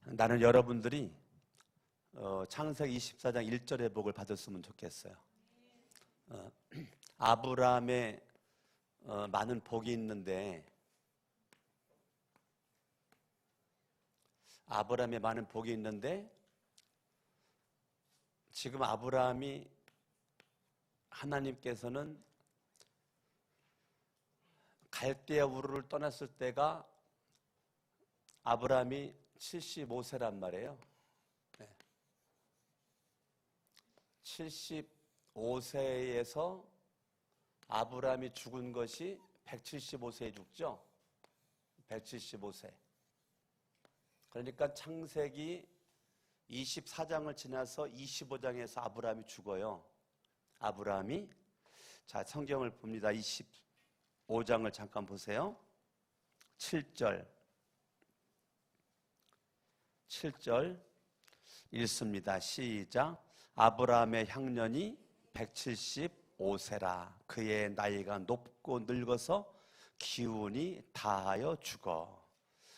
나는 여러분들이 창세기 24장 1절의 복을 받았으면 좋겠어요. 아브라함의 많은 복이 있는데, 지금 아브라함이 하나님께서는 갈대아 우르를 떠났을 때가 아브라함이 75세란 말이에요. 75세에서 아브라함이 죽은 것이 175세에 죽죠. 175세. 그러니까 창세기 24장을 지나서 25장에서 아브라함이 죽어요. 아브라함이, 자, 성경을 봅니다. 25장을 잠깐 보세요. 7절 읽습니다. 시작. 아브라함의 향년이 175세라. 그의 나이가 높고 늙어서 기운이 다하여 죽어.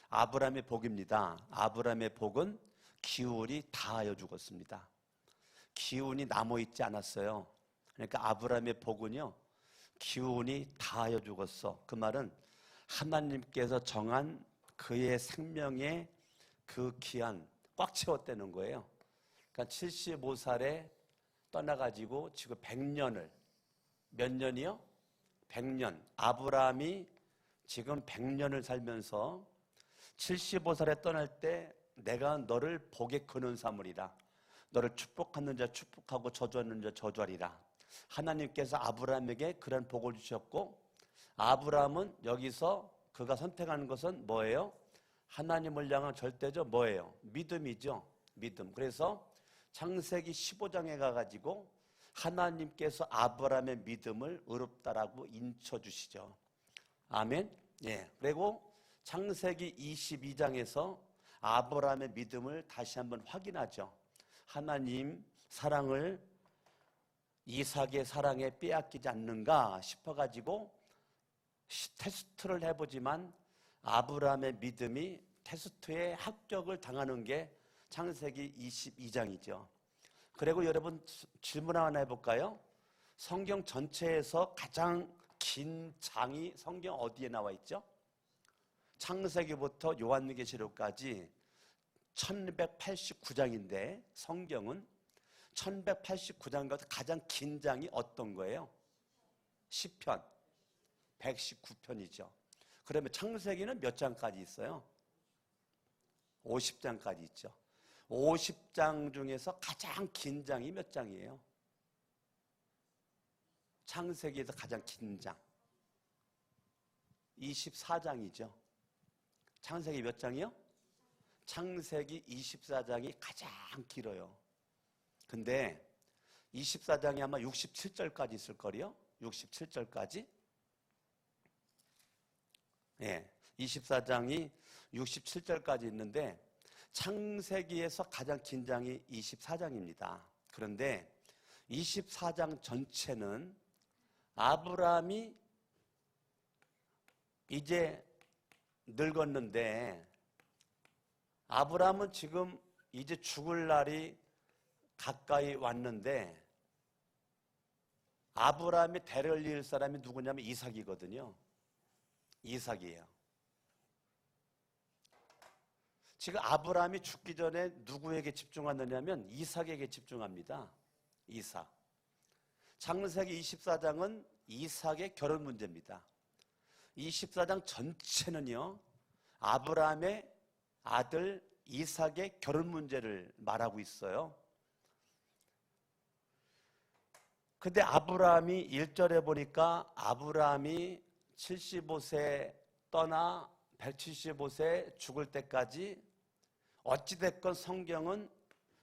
아브라함의 복입니다. 아브라함의 복은 기운이 다하여 죽었습니다. 기운이 남아있지 않았어요. 그러니까 아브라함의 복은요, 기운이 다하여 죽었어. 그 말은 하나님께서 정한 그의 생명의 그 기한 꽉 채웠다는 거예요. 그러니까 75살에 떠나가지고 지금 100년을, 몇 년이요? 100년. 아브라함이 지금 100년을 살면서 75살에 떠날 때 내가 너를 복의 근원 삼으리라. 너를 축복하는 자 축복하고 저주하는 자 저주하리라. 하나님께서 아브라함에게 그런 복을 주셨고, 아브라함은 여기서 그가 선택하는 것은 뭐예요? 하나님을 향한 절대적 뭐예요? 믿음이죠. 믿음. 그래서 창세기 15장에 가가지고 하나님께서 아브라함의 믿음을 의롭다라고 인쳐주시죠. 아멘. 예. 그리고 창세기 22장에서 아브라함의 믿음을 다시 한번 확인하죠. 하나님 사랑을 이삭의 사랑에 빼앗기지 않는가 싶어가지고 테스트를 해보지만 아브라함의 믿음이 테스트에 합격을 당하는 게 창세기 22장이죠. 그리고 여러분 질문 하나 해볼까요? 성경 전체에서 가장 긴 장이 성경 어디에 나와 있죠? 창세기부터 요한계시록까지 1289장인데 성경은 1289장 가운데 가장 긴 장이 어떤 거예요? 시편 119편이죠. 그러면 창세기는 몇 장까지 있어요? 50장까지 있죠. 50장 중에서 가장 긴 장이 몇 장이에요? 창세기에서 가장 긴 장 24장이죠. 창세기 몇 장이요? 창세기 24장이 가장 길어요. 근데 24장이 아마 67절까지 있을 거예요. 67절까지. 예, 24장이 67절까지 있는데 창세기에서 가장 긴 장이 24장입니다. 그런데 24장 전체는 아브라함이 이제 늙었는데, 아브라함은 지금 이제 죽을 날이 가까이 왔는데, 아브라함이 대를 이을 사람이 누구냐면 이삭이거든요. 이삭이에요. 지금 아브라함이 죽기 전에 누구에게 집중하느냐면 이삭에게 집중합니다. 이삭. 창세기 24장은 이삭의 결혼 문제입니다. 24장 전체는요, 아브라함의 아들 이삭의 결혼 문제를 말하고 있어요. 근데 아브라함이 1절에 보니까 아브라함이 75세 떠나 175세 죽을 때까지 어찌됐건 성경은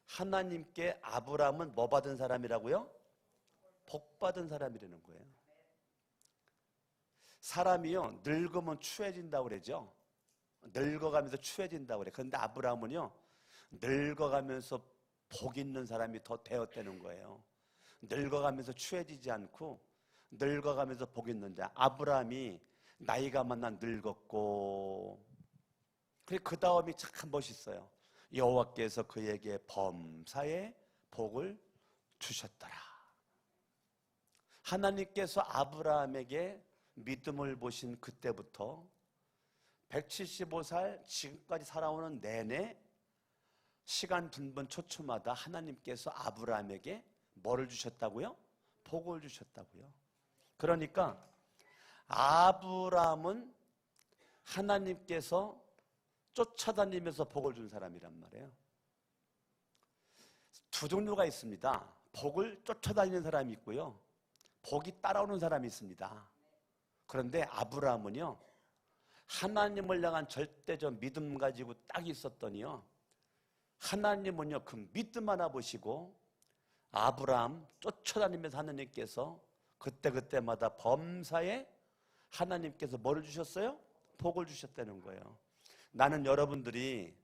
하나님께 아브라함은 뭐 받은 사람이라고요? 복 받은 사람이라는 거예요. 사람이요, 늙으면 추해진다고 그러죠. 늙어가면서 추해진다고 그래. 그런데 아브라함은요, 늙어가면서 복 있는 사람이 더 되었다는 거예요. 늙어가면서 추해지지 않고 늙어가면서 복 있는 자. 아브라함이 나이가 많아 늙었고, 그 다음이 참 멋있어요. 여호와께서 그에게 범사에 복을 주셨더라. 하나님께서 아브라함에게 믿음을 보신 그때부터 175살 지금까지 살아오는 내내 시간 분분 초초마다 하나님께서 아브라함에게 뭐를 주셨다고요? 복을 주셨다고요. 그러니까 아브라함은 하나님께서 쫓아다니면서 복을 준 사람이란 말이에요. 두 종류가 있습니다. 복을 쫓아다니는 사람이 있고요, 복이 따라오는 사람이 있습니다. 그런데 아브라함은요, 하나님을 향한 절대적 믿음 가지고 딱 있었더니요, 하나님은요 그 믿음 하나 보시고 아브라함 쫓아다니면서 하나님께서 그때그때마다 범사에 하나님께서 뭐를 주셨어요? 복을 주셨다는 거예요. 나는 여러분들이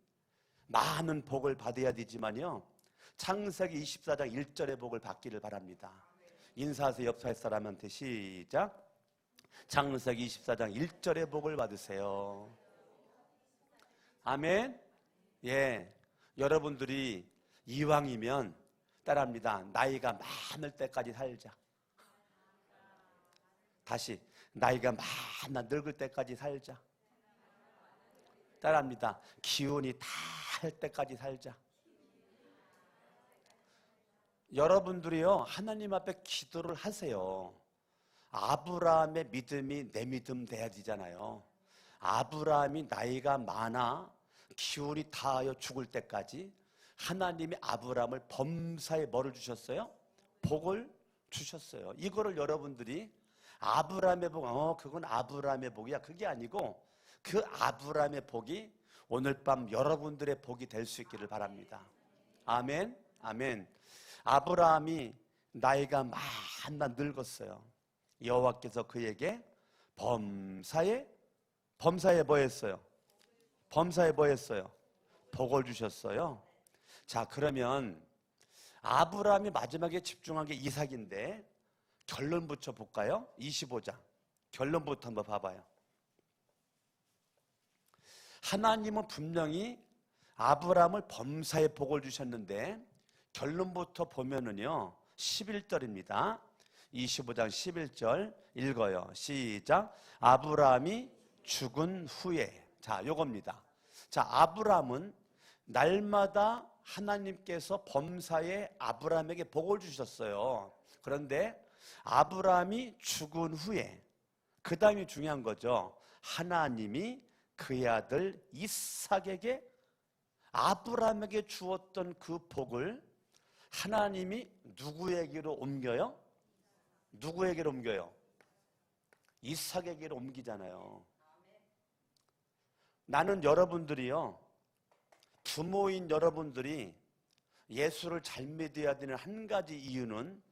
많은 복을 받아야 되지만요, 창세기 24장 1절의 복을 받기를 바랍니다. 인사하세요. 옆 사람한테. 시작. 창세기 24장 1절의 복을 받으세요. 아멘. 예, 여러분들이 이왕이면 따라합니다. 나이가 많을 때까지 살자. 다시, 나이가 많아 늙을 때까지 살자. 따라합니다. 기운이 다 할 때까지 살자. 여러분들이요, 하나님 앞에 기도를 하세요. 아브라함의 믿음이 내 믿음 돼야 되잖아요. 아브라함이 나이가 많아 기운이 다하여 죽을 때까지 하나님이 아브라함을 범사에 뭐를 주셨어요? 복을 주셨어요. 이거를 여러분들이 아브라함의 복, 그건 아브라함의 복이야, 그게 아니고 그 아브라함의 복이 오늘 밤 여러분들의 복이 될 수 있기를 바랍니다. 아멘. 아멘. 아브라함이 나이가 많아 늙었어요. 여호와께서 그에게 범사에 뭐 했어요? 범사에 뭐 했어요? 복을 주셨어요. 자, 그러면 아브라함이 마지막에 집중한 게 이삭인데 결론 붙여볼까요? 25장 결론부터 한번 봐봐요. 하나님은 분명히 아브라함을 범사에 복을 주셨는데 결론부터 보면은요 11절입니다. 25장 11절 읽어요. 시작. 아브라함이 죽은 후에. 자, 요겁니다. 자, 아브라함은 날마다 하나님께서 범사에 아브라함에게 복을 주셨어요. 그런데 아브라함이 죽은 후에, 그 다음이 중요한 거죠. 하나님이 그의 아들 이삭에게 아브라함에게 주었던 그 복을 하나님이 누구에게로 옮겨요? 누구에게로 옮겨요? 이삭에게로 옮기잖아요. 나는 여러분들이요, 부모인 여러분들이 예수를 잘 믿어야 되는 한 가지 이유는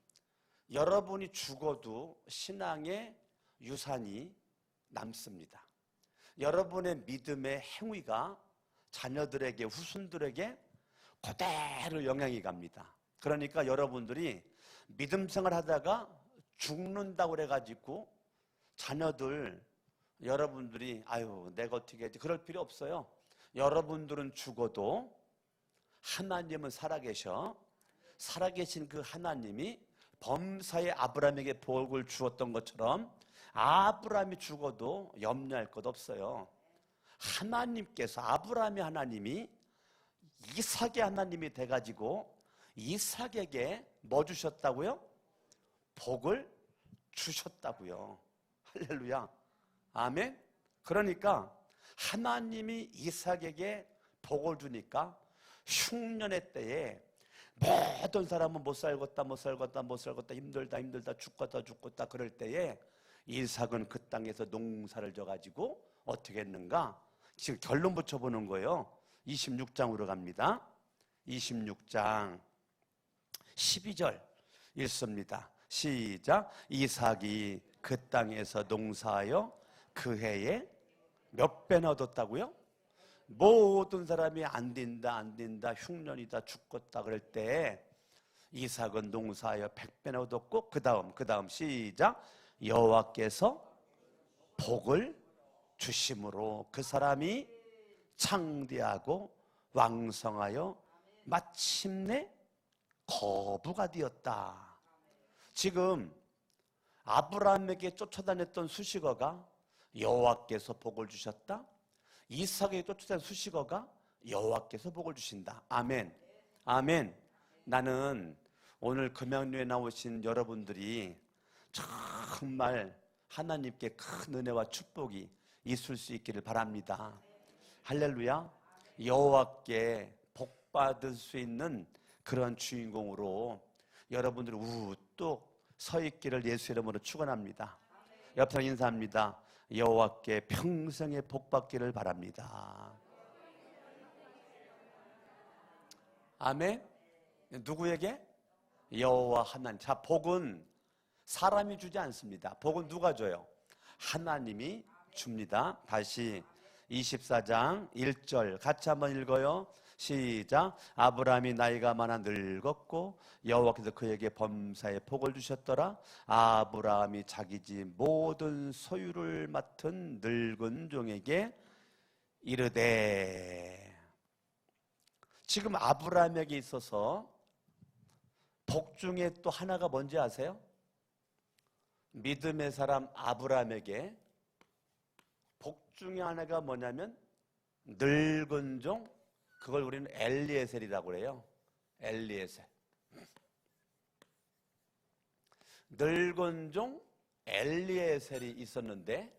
여러분이 죽어도 신앙의 유산이 남습니다. 여러분의 믿음의 행위가 자녀들에게, 후손들에게 그대로 영향이 갑니다. 그러니까 여러분들이 믿음 생활 하다가 죽는다고 그래가지고 자녀들, 여러분들이 아유 내가 어떻게 했지, 그럴 필요 없어요. 여러분들은 죽어도 하나님은 살아계셔. 살아계신 그 하나님이 범사에 아브라함에게 복을 주었던 것처럼 아브라함이 죽어도 염려할 것 없어요. 하나님께서, 아브라함의 하나님이 이삭의 하나님이 돼가지고 이삭에게 뭐 주셨다고요? 복을 주셨다고요. 할렐루야. 아멘. 그러니까 하나님이 이삭에게 복을 주니까 흉년의 때에 모든 사람은 못 살겠다 힘들다 죽겠다 그럴 때에 이삭은 그 땅에서 농사를 져가지고 어떻게 했는가? 지금 결론 붙여보는 거예요. 26장으로 갑니다. 26장 12절 읽습니다. 시작. 이삭이 그 땅에서 농사하여 그 해에 몇 배나 얻었다고요? 모든 사람이 안 된다 흉년이다 죽겠다 그럴 때 이삭은 농사하여 100배나 얻었고 그 다음 시작. 여호와께서 복을 주심으로 그 사람이 창대하고 왕성하여 마침내 거부가 되었다. 지금 아브라함에게 쫓아다녔던 수식어가 여호와께서 복을 주셨다. 이삭에게 쫓아다닌 수식어가 여호와께서 복을 주신다. 아멘. 아멘. 나는 오늘 금양교회에 나오신 여러분들이 정말 하나님께 큰 은혜와 축복이 있을 수 있기를 바랍니다. 할렐루야. 여호와께 복 받을 수 있는 그런 주인공으로 여러분들이 우뚝 서 있기를 예수 이름으로 축원합니다. 옆 사람 인사합니다. 여호와께 평생에 복 받기를 바랍니다. 아멘. 누구에게? 여호와 하나님. 자, 복은 사람이 주지 않습니다. 복은 누가 줘요? 하나님이 줍니다. 다시 24장 1절 같이 한번 읽어요. 시작. 아브라함이 나이가 많아 늙었고 여호와께서 그에게 범사에 복을 주셨더라. 아브라함이 자기 집 모든 소유를 맡은 늙은 종에게 이르되. 지금 아브라함에게 있어서 복 중에 또 하나가 뭔지 아세요? 믿음의 사람 아브라함에게 복 중에 하나가 뭐냐면 늙은 종, 그걸 우리는 엘리에셀이라고 그래요. 엘리에셀. 늙은 종 엘리에셀이 있었는데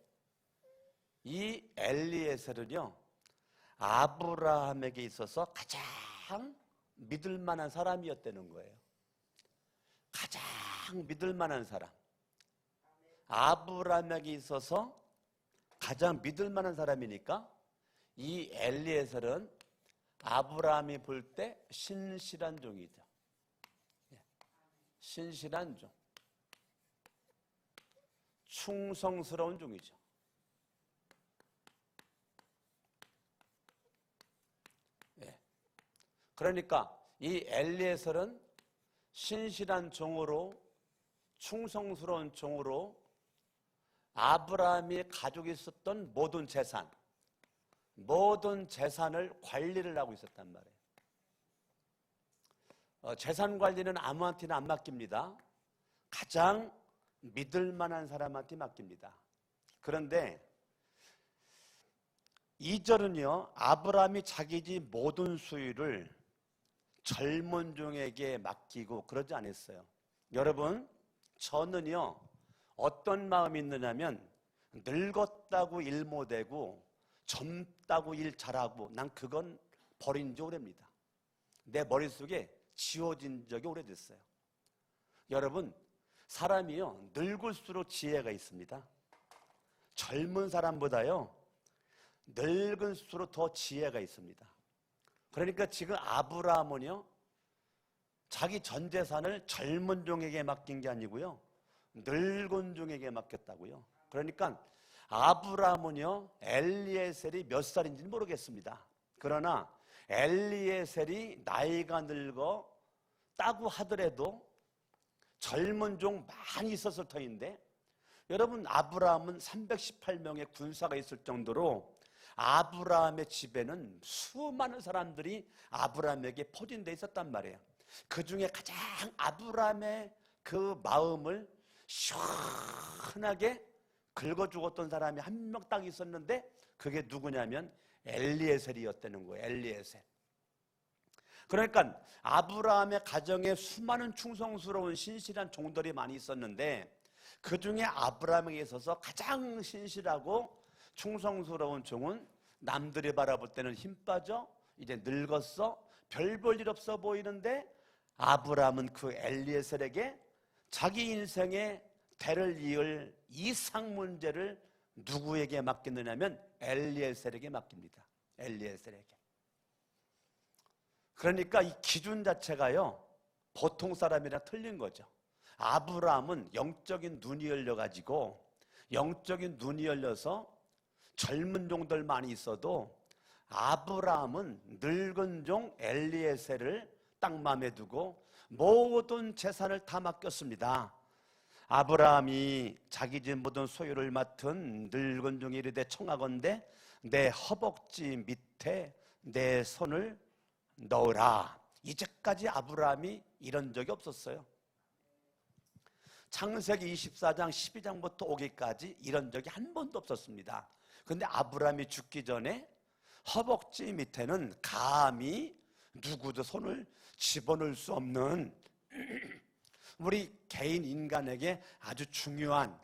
이 엘리에셀은요 아브라함에게 있어서 가장 믿을 만한 사람이었다는 거예요. 가장 믿을 만한 사람. 아브라함에게 있어서 가장 믿을 만한 사람이니까 이 엘리에셀은 아브라함이 볼 때 신실한 종이죠. 신실한 종. 충성스러운 종이죠. 그러니까 이 엘리에셀은 신실한 종으로 충성스러운 종으로 아브라함이 가지고 있었던 모든 재산을 관리를 하고 있었단 말이에요. 재산 관리는 아무한테나 안 맡깁니다. 가장 믿을 만한 사람한테 맡깁니다. 그런데 2절은요 아브라함이 자기 집 모든 소유를 젊은 종에게 맡기고 그러지 않았어요. 여러분, 저는요 어떤 마음이 있느냐면 늙었다고 일 못하고 젊다고 일 잘하고 난 그건 버린 지 오래입니다. 내 머릿속에 지워진 적이 오래됐어요. 여러분, 사람이요 늙을수록 지혜가 있습니다. 젊은 사람보다요 늙을수록 더 지혜가 있습니다. 그러니까 지금 아브라함은요 자기 전 재산을 젊은 종에게 맡긴 게 아니고요 늙은 종에게 맡겼다고요. 그러니까 아브라함은요 엘리에셀이 몇 살인지는 모르겠습니다. 그러나 엘리에셀이 나이가 늙었다고 하더라도 젊은 종 많이 있었을 터인데, 여러분 아브라함은 318명의 군사가 있을 정도로 아브라함의 집에는 수많은 사람들이 아브라함에게 포진되어 있었단 말이에요. 그 중에 가장 아브라함의 그 마음을 시원하게 긁어주었던 사람이 한 명 딱 있었는데 그게 누구냐면 엘리에셀이었다는 거예요. 엘리에셀. 그러니까 아브라함의 가정에 수많은 충성스러운 신실한 종들이 많이 있었는데 그 중에 아브라함에게 있어서 가장 신실하고 충성스러운 종은 남들이 바라볼 때는 힘 빠져 이제 늙었어 별 볼 일 없어 보이는데 아브라함은 그 엘리에셀에게 자기 인생의 대를 이을 이상 문제를 누구에게 맡겼느냐면 엘리에셀에게 맡깁니다. 엘리에셀에게. 그러니까 이 기준 자체가요 보통 사람이랑 틀린 거죠. 아브라함은 영적인 눈이 열려가지고 영적인 눈이 열려서 젊은 종들 많이 있어도 아브라함은 늙은 종 엘리에셀을 딱 마음에 두고 모든 재산을 다 맡겼습니다. 아브라함이 자기 집 모든 소유를 맡은 늙은 종이 이르되 청하건대 내 허벅지 밑에 내 손을 넣으라. 이제까지 아브라함이 이런 적이 없었어요. 창세기 24장 12장부터 오기까지 이런 적이 한 번도 없었습니다. 그런데 아브라함이 죽기 전에 허벅지 밑에는 감히 누구도 손을 집어넣을 수 없는 우리 개인 인간에게 아주 중요한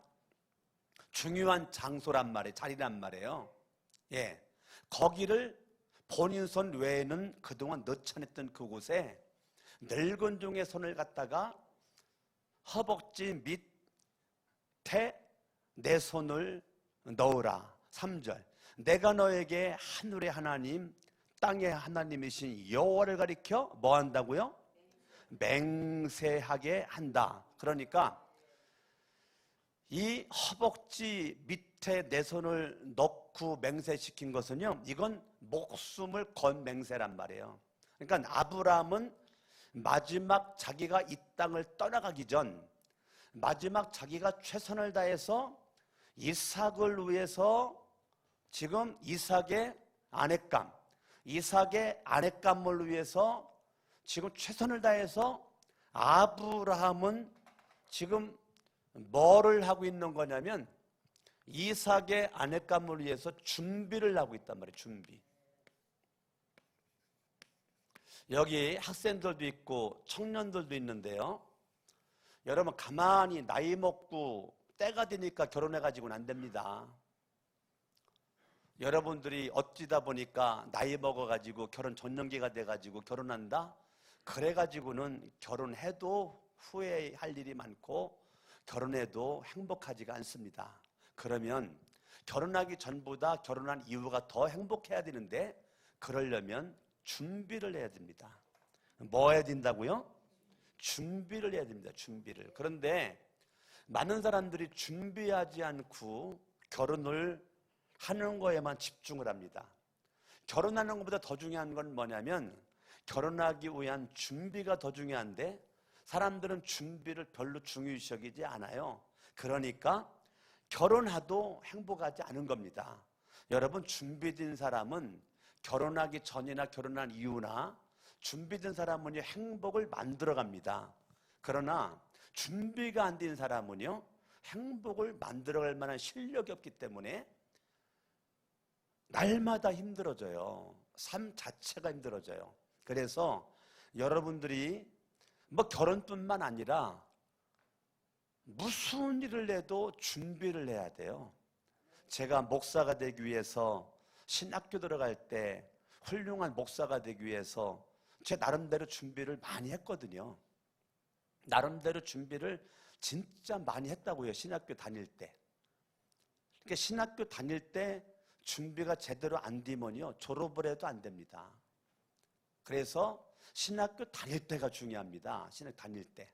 장소란 말이에요. 자리란 말이에요. 예, 거기를 본인 손 외에는 그동안 넣지 않았던 그곳에 늙은 종의 손을 갖다가 허벅지 밑에 내 손을 넣으라. 3절, 내가 너에게 하늘의 하나님 땅의 하나님이신 여호와를 가리켜 뭐 한다고요? 맹세하게 한다. 그러니까 이 허벅지 밑에 내 손을 넣고 맹세시킨 것은요, 이건 목숨을 건 맹세란 말이에요. 그러니까 아브라함은 마지막 자기가 이 땅을 떠나가기 전 마지막 자기가 최선을 다해서 이삭을 위해서 지금 이삭의 아내감을 위해서 지금 최선을 다해서 아브라함은 지금 뭐를 하고 있는 거냐면 이삭의 아내감을 위해서 준비를 하고 있단 말이에요. 준비. 여기 학생들도 있고 청년들도 있는데요, 여러분 가만히 나이 먹고 때가 되니까 결혼해가지고는 안 됩니다. 여러분들이 어찌다 보니까 나이 먹어가지고 결혼 전년기가 돼가지고 결혼한다? 그래가지고는 결혼해도 후회할 일이 많고 결혼해도 행복하지가 않습니다. 그러면 결혼하기 전보다 결혼한 이후가 더 행복해야 되는데 그러려면 준비를 해야 됩니다. 뭐 해야 된다고요? 준비를 해야 됩니다. 준비를. 그런데 많은 사람들이 준비하지 않고 결혼을 하는 거에만 집중을 합니다. 결혼하는 것보다 더 중요한 건 뭐냐면 결혼하기 위한 준비가 더 중요한데 사람들은 준비를 별로 중요시 여기지 않아요. 그러니까 결혼해도 행복하지 않은 겁니다. 여러분, 준비된 사람은 결혼하기 전이나 결혼한 이후나 준비된 사람은요, 행복을 만들어갑니다. 그러나 준비가 안 된 사람은요, 행복을 만들어갈 만한 실력이 없기 때문에 날마다 힘들어져요. 삶 자체가 힘들어져요. 그래서 여러분들이 뭐 결혼뿐만 아니라 무슨 일을 해도 준비를 해야 돼요. 제가 목사가 되기 위해서 신학교 들어갈 때 훌륭한 목사가 되기 위해서 제 나름대로 준비를 많이 했거든요. 나름대로 준비를 진짜 많이 했다고요. 신학교 다닐 때. 그러니까 신학교 다닐 때 준비가 제대로 안 되면요, 졸업을 해도 안 됩니다. 그래서 신학교 다닐 때가 중요합니다. 신학교 다닐 때.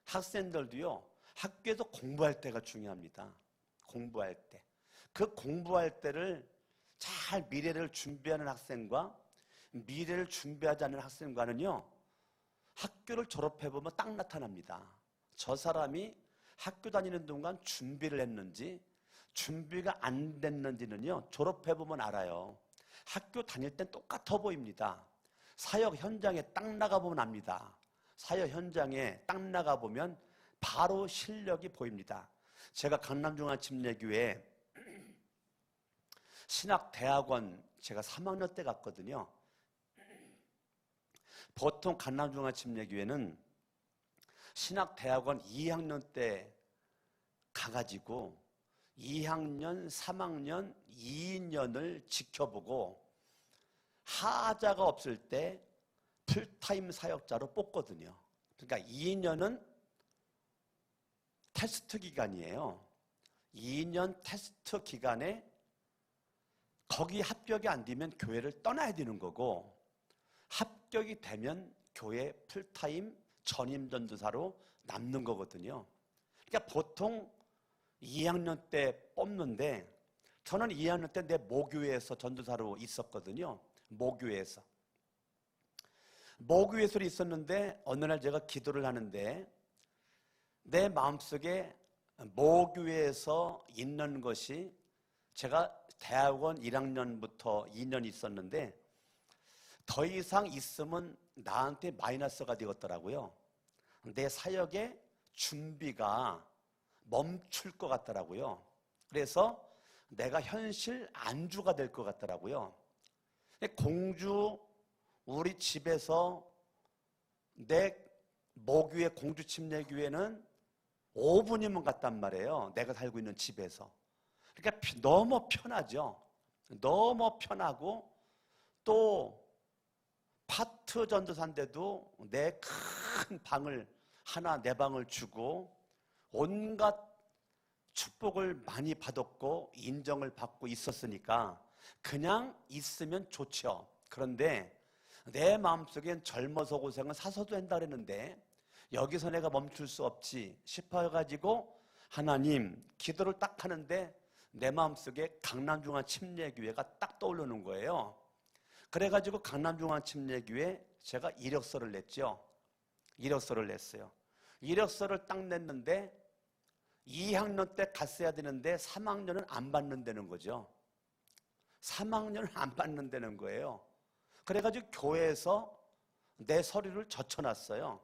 학생들도요, 학교에서 공부할 때가 중요합니다. 공부할 때. 그 공부할 때를 잘 미래를 준비하는 학생과 미래를 준비하지 않는 학생과는요, 학교를 졸업해보면 딱 나타납니다. 저 사람이 학교 다니는 동안 준비를 했는지 준비가 안 됐는지는요, 졸업해보면 알아요. 학교 다닐 땐 똑같아 보입니다. 사역 현장에 딱 나가보면 압니다. 사역 현장에 딱 나가보면 바로 실력이 보입니다. 제가 강남중앙침례교회 신학대학원 제가 3학년 때 갔거든요. 보통 강남중앙침례교회는 신학대학원 2학년 때 가가지고 2학년, 3학년, 2년을 지켜보고 하자가 없을 때 풀타임 사역자로 뽑거든요. 그러니까 2년은 테스트 기간이에요. 2년 테스트 기간에 거기 합격이 안 되면 교회를 떠나야 되는 거고, 합격이 되면 교회 풀타임 전임 전도사로 남는 거거든요. 그러니까 보통 2학년 때 뽑는데 저는 2학년 때 내 모교회에서 전도사로 있었거든요. 모교회에서 있었는데 어느 날 제가 기도를 하는데 내 마음속에 모교회에서 있는 것이, 제가 대학원 1학년부터 2년 있었는데 더 이상 있으면 나한테 마이너스가 되었더라고요. 내 사역의 준비가 멈출 것 같더라고요. 그래서 내가 현실 안주가 될 것 같더라고요. 공주, 우리 집에서 내 모교회 공주 침례교회는 5분이면 갔단 말이에요. 내가 살고 있는 집에서. 그러니까 너무 편하죠. 너무 편하고, 또 파트 전도사인데도 내 큰 방을 하나, 내 방을 주고 온갖 축복을 많이 받았고 인정을 받고 있었으니까 그냥 있으면 좋죠. 그런데 내 마음속엔 젊어서 고생은 사서도 한다 그랬는데 여기서 내가 멈출 수 없지 싶어가지고 하나님, 기도를 딱 하는데 내 마음속에 강남중앙침례교회가 딱 떠오르는 거예요. 그래가지고 강남중앙침례교회 제가 이력서를 냈죠. 이력서를 냈어요. 이력서를 딱 냈는데 2학년 때 갔어야 되는데 3학년은 안 받는다는 거죠. 3학년을 안 받는다는 거예요. 그래가지고 교회에서 내 서류를 젖혀놨어요.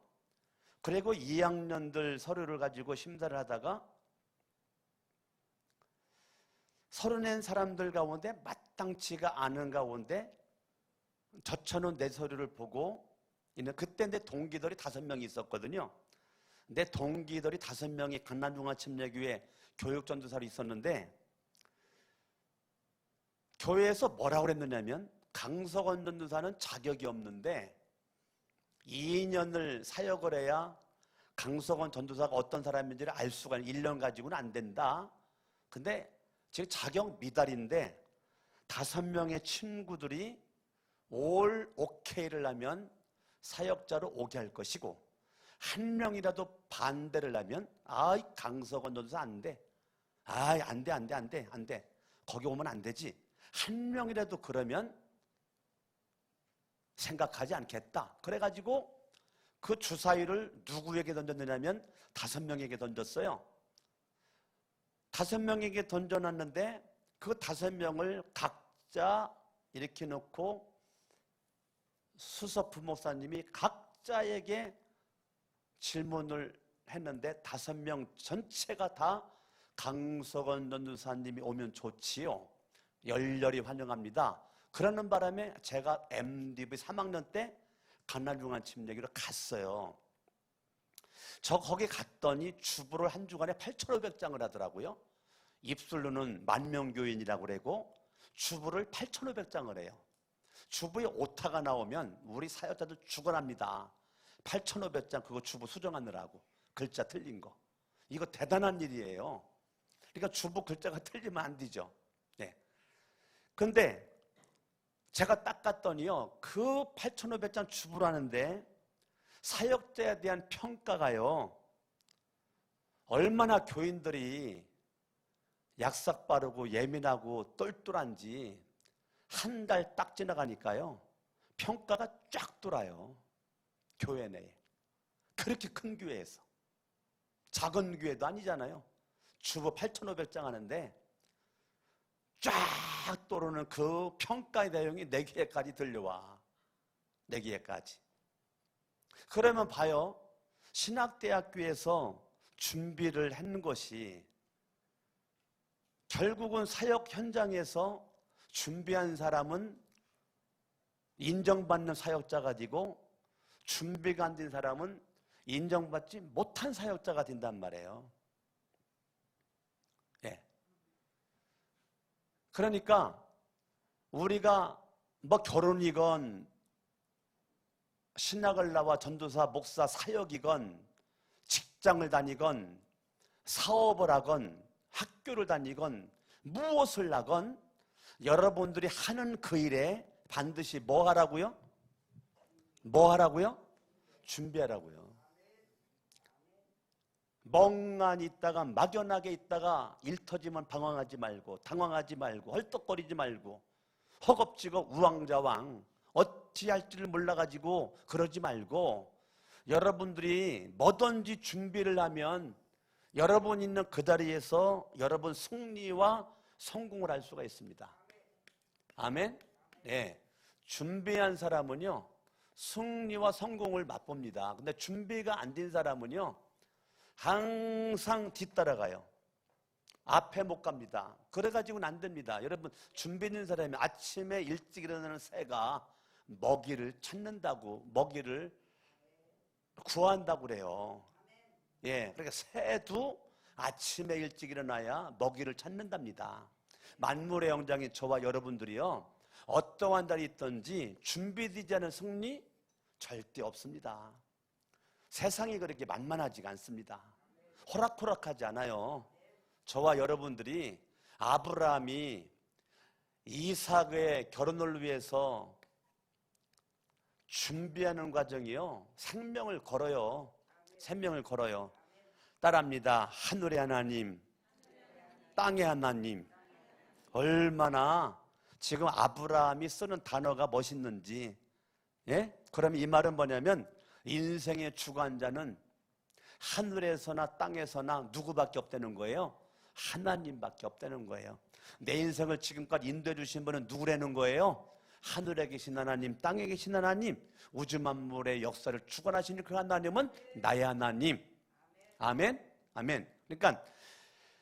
그리고 2학년들 서류를 가지고 심사를 하다가 서류 낸 사람들 가운데 마땅치가 않은 가운데 젖혀놓은 내 서류를 보고, 그때 내 동기들이 5명이 있었거든요. 내 동기들이 5명이 강남중앙침례교회 교육전도사로 있었는데, 교회에서 뭐라고 그랬느냐면 강석원 전도사는 자격이 없는데 2년을 사역을 해야 강석원 전도사가 어떤 사람인지를 알 수가 있는, 1년 가지고는 안 된다. 근데 지금 자격 미달인데 5명의 친구들이 올 오케이를 하면 사역자로 오게 할 것이고, 1명이라도 반대를 하면 강석원 전도사 안 돼. 안 돼. 거기 오면 안 되지. 1명이라도 그러면 생각하지 않겠다. 그래가지고 그 주사위를 누구에게 던졌느냐면 5명에게 던졌어요. 5명에게 던져놨는데 그 5명을 각자 이렇게 놓고 수석 부목사님이 각자에게 질문을 했는데 5명 전체가 다 강석원 전도사님이 오면 좋지요. 열렬히 환영합니다. 그러는 바람에 제가 MDV 3학년 때 강남중앙침례교회로 갔어요. 저 거기 갔더니 주부를 한 주간에 8,500장을 하더라고요. 입술로는 만명교인이라고 그러고 주부를 8,500장을 해요. 주부에 오타가 나오면 우리 사역자들 죽어납니다. 8,500장 그거 주부 수정하느라고 글자 틀린 거. 이거 대단한 일이에요. 그러니까 주부 글자가 틀리면 안 되죠. 네. 근데 제가 딱 갔더니요, 그 8,500장 주부를 하는데 사역자에 대한 평가가요, 얼마나 교인들이 약삭 빠르고 예민하고 똘똘한지 한 달 딱 지나가니까요 평가가 쫙 돌아요. 교회 내에. 그렇게 큰 교회에서. 작은 교회도 아니잖아요. 주보 8,500장 하는데 쫙 떠오르는 그 평가의 내용이 내 귀에까지 들려와. 내 귀에까지. 그러면 봐요. 신학대학교에서 준비를 했는 것이 결국은 사역 현장에서 준비한 사람은 인정받는 사역자가 되고 준비가 안 된 사람은 인정받지 못한 사역자가 된단 말이에요. 예. 그러니까 우리가 뭐 결혼이건 신학을 나와 전도사, 목사, 사역이건 직장을 다니건 사업을 하건 학교를 다니건 무엇을 하건 여러분들이 하는 그 일에 반드시 뭐 하라고요? 뭐 하라고요? 준비하라고요. 멍하니 있다가 막연하게 있다가 일 터지면 방황하지 말고 당황하지 말고 헐떡거리지 말고 허겁지겁 우왕좌왕 어찌할지를 몰라가지고 그러지 말고 여러분들이 뭐든지 준비를 하면 여러분 있는 그 자리에서 여러분 승리와 성공을 할 수가 있습니다. 아멘? 네. 준비한 사람은요, 승리와 성공을 맛봅니다. 근데 준비가 안 된 사람은요, 항상 뒤따라가요. 앞에 못 갑니다. 그래가지고는 안 됩니다. 여러분, 준비 있는 사람이 아침에 일찍 일어나는 새가 먹이를 찾는다고, 먹이를 구한다고 그래요. 예, 그러니까 새도 아침에 일찍 일어나야 먹이를 찾는답니다. 만물의 영장인 저와 여러분들이요, 어떠한 날이 있든지 준비되지 않은 승리 절대 없습니다. 세상이 그렇게 만만하지가 않습니다. 호락호락하지 않아요. 저와 여러분들이 아브라함이 이삭의 결혼을 위해서 준비하는 과정이요, 생명을 걸어요. 생명을 걸어요. 따라합니다. 하늘의 하나님, 땅의 하나님. 얼마나 지금 아브라함이 쓰는 단어가 멋있는지. 예? 그러면 이 말은 뭐냐면, 인생의 주관자는 하늘에서나 땅에서나 누구밖에 없다는 거예요? 하나님밖에 없다는 거예요. 내 인생을 지금까지 인도해 주신 분은 누구라는 거예요? 하늘에 계신 하나님, 땅에 계신 하나님, 우주 만물의 역사를 주관하시는 그 하나님은 나의 하나님. 아멘? 아멘. 그러니까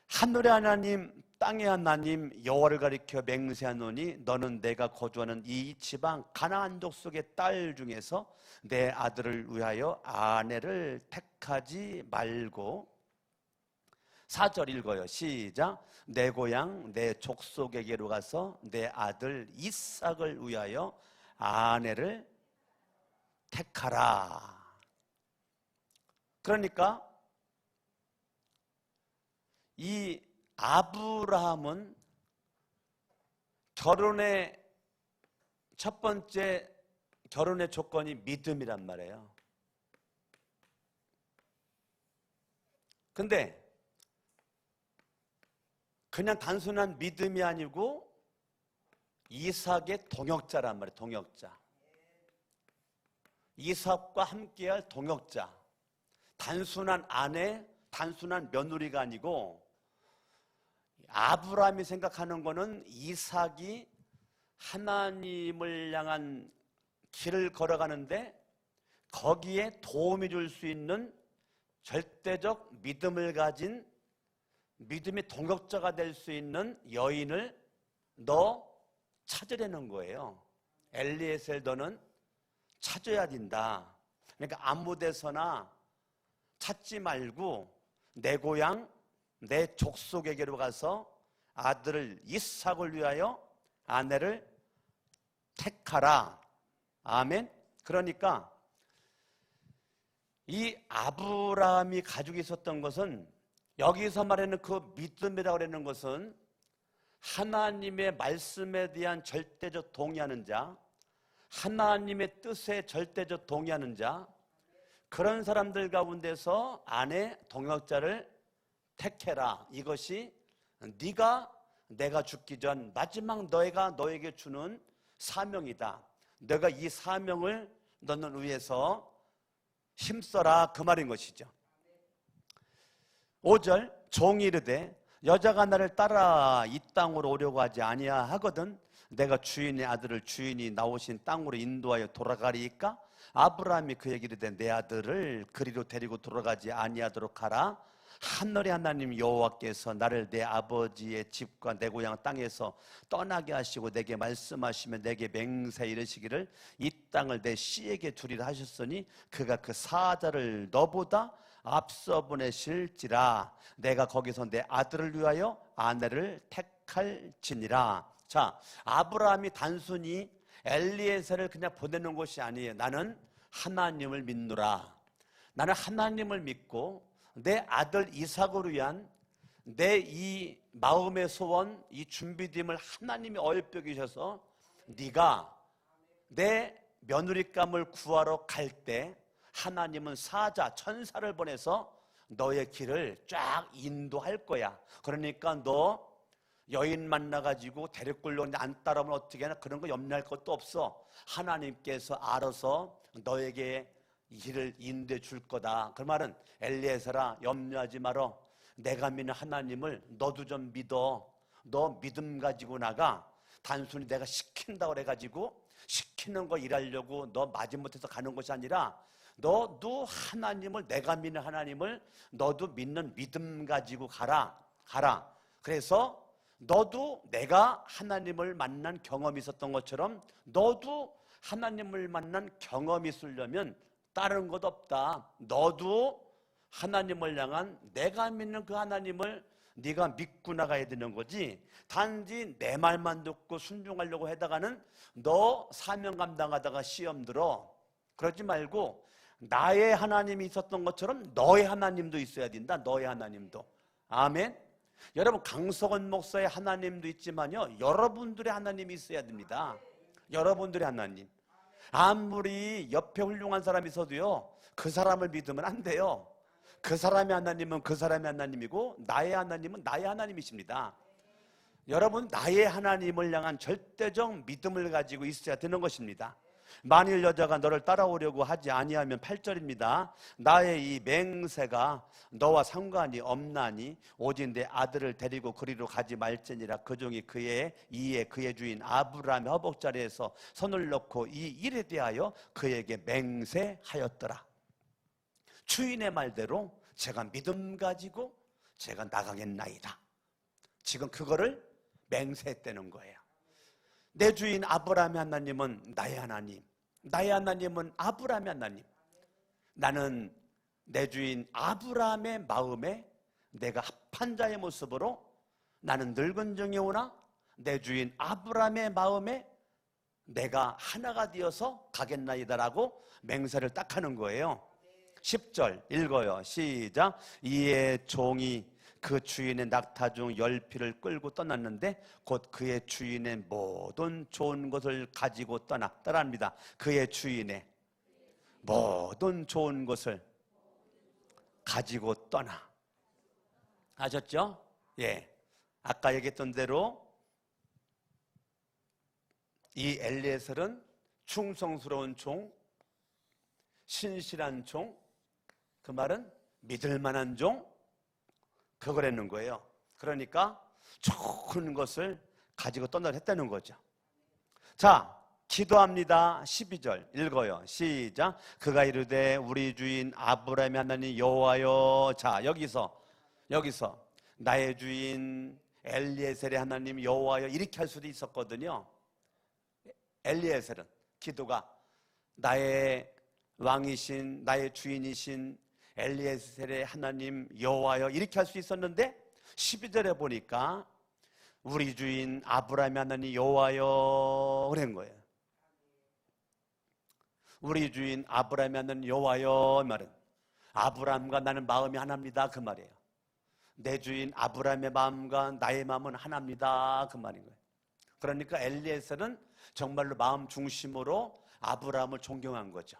하늘의 하나님, 땅의 하나님 여호와를 가리켜 맹세하노니 너는 내가 거주하는 이 지방 가나안 족속의 딸 중에서 내 아들을 위하여 아내를 택하지 말고. 4절 읽어요. 시작. 내 고향 내 족속에게로 가서 내 아들 이삭을 위하여 아내를 택하라. 그러니까 이 아브라함은 결혼의 첫 번째 결혼의 조건이 믿음이란 말이에요. 근데 그냥 단순한 믿음이 아니고 이삭의 동역자란 말이에요. 동역자. 이삭과 함께할 동역자. 단순한 아내, 단순한 며느리가 아니고 아브라함이 생각하는 거는 이삭이 하나님을 향한 길을 걸어가는데 거기에 도움이 줄 수 있는 절대적 믿음을 가진 믿음의 동역자가 될 수 있는 여인을 너 찾으려는 거예요. 엘리에셀 너는 찾아야 된다. 그러니까 아무 데서나 찾지 말고 내 고향 내 족속에게로 가서 아들을 이삭을 위하여 아내를 택하라. 아멘. 그러니까 이 아브라함이 가지고 있었던 것은, 여기서 말하는 그 믿음이라고 하는 것은 하나님의 말씀에 대한 절대적 동의하는 자, 하나님의 뜻에 절대적 동의하는 자, 그런 사람들 가운데서 아내 동역자를 택해라. 이것이 네가 내가 죽기 전 마지막 너희가 너에게 주는 사명이다. 내가 이 사명을 너는 위해서 힘써라. 그 말인 것이죠. 5절 종이 이르되 여자가 나를 따라 이 땅으로 오려고 하지 아니하거든 내가 주인의 아들을 주인이 나오신 땅으로 인도하여 돌아가리이까? 아브라함이 그에게 이르되 내 아들을 그리로 데리고 돌아가지 아니하도록 하라. 하늘의 하나님 여호와께서 나를 내 아버지의 집과 내 고향 땅에서 떠나게 하시고 내게 말씀하시며 내게 맹세 이르시기를 이 땅을 내 씨에게 주리라 하셨으니 그가 그 사자를 너보다 앞서 보내실지라. 내가 거기서 내 아들을 위하여 아내를 택할지니라. 자, 아브라함이 단순히 엘리에셀을 그냥 보내는 것이 아니에요. 나는 하나님을 믿노라. 나는 하나님을 믿고 내 아들 이삭을 위한 내 이 마음의 소원, 이 준비됨을 하나님이 얼뼈 계셔서 네가 내 며느리감을 구하러 갈 때 하나님은 사자, 천사를 보내서 너의 길을 쫙 인도할 거야. 그러니까 너 여인 만나가지고 데리고 안 따라오면 어떻게 하나 그런 거 염려할 것도 없어. 하나님께서 알아서 너에게 길을 인도해 줄 거다. 그 말은 엘리에셀아 염려하지 말어. 내가 믿는 하나님을 너도 좀 믿어. 너 믿음 가지고 나가. 단순히 내가 시킨다고 해가지고 시키는 거 일하려고 너 마지못해서 가는 것이 아니라 너도 하나님을, 내가 믿는 하나님을 너도 믿는 믿음 가지고 가라. 그래서 너도 내가 하나님을 만난 경험이 있었던 것처럼 너도 하나님을 만난 경험이 있으려면 다른 것 없다. 너도 하나님을 향한, 내가 믿는 그 하나님을 네가 믿고 나가야 되는 거지. 단지 내 말만 듣고 순종하려고 하다가는 너 사명 감당하다가 시험 들어. 그러지 말고 나의 하나님이 있었던 것처럼 너의 하나님도 있어야 된다. 너의 하나님도. 아멘. 여러분, 강석원 목사의 하나님도 있지만요, 여러분들의 하나님이 있어야 됩니다. 여러분들의 하나님. 아무리 옆에 훌륭한 사람이 있어도요, 그 사람을 믿으면 안 돼요. 그 사람의 하나님은 그 사람의 하나님이고 나의 하나님은 나의 하나님이십니다. 여러분, 나의 하나님을 향한 절대적 믿음을 가지고 있어야 되는 것입니다. 만일 여자가 너를 따라오려고 하지 아니하면 8절입니다. 나의 이 맹세가 너와 상관이 없나니 오직 내 아들을 데리고 그리로 가지 말지니라. 그 종이 그의 주인 아브라함의 허벅자리에서 손을 넣고 이 일에 대하여 그에게 맹세하였더라. 주인의 말대로 제가 믿음 가지고 제가 나가겠나이다. 지금 그거를 맹세했다는 거예요. 내 주인 아브라함의 하나님은 나의 하나님, 나의 하나님은 아브라함의 하나님. 나는 내 주인 아브라함의 마음에 내가 합한 자의 모습으로 나는 늙은 정에 오나 내 주인 아브라함의 마음에 내가 하나가 되어서 가겠나이다라고 맹세를 딱 하는 거예요. 10절 읽어요. 시작. 이에 종이 그 주인의 낙타 중 10匹를 끌고 떠났는데 곧 그의 주인의 모든 좋은 것을 가지고 떠납니다. 그의 주인의 모든 좋은 것을 가지고 떠나. 아셨죠? 예. 아까 얘기했던 대로 이 엘리에셀은 충성스러운 종, 신실한 종, 그 말은 믿을 만한 종, 그걸 했는 거예요. 그러니까 좋은 것을 가지고 떠나려 했다는 거죠. 자, 기도합니다. 12절 읽어요. 시작. 그가 이르되 우리 주인 아브라함의 하나님 여호와여. 자, 여기서 나의 주인 엘리에셀의 하나님 여호와여 이렇게 할 수도 있었거든요. 엘리에셀은 기도가 나의 왕이신 나의 주인이신 엘리에셀의 하나님 여호와여 이렇게 할 수 있었는데 12절에 보니까 우리 주인 아브라함의 하나님 여호와여 그런 거예요. 우리 주인 아브라함의 하나님 여호와여 말은 아브라함과 나는 마음이 하나입니다 그 말이에요. 내 주인 아브라함의 마음과 나의 마음은 하나입니다 그 말인 거예요. 그러니까 엘리에셀은 정말로 마음 중심으로 아브라함을 존경한 거죠.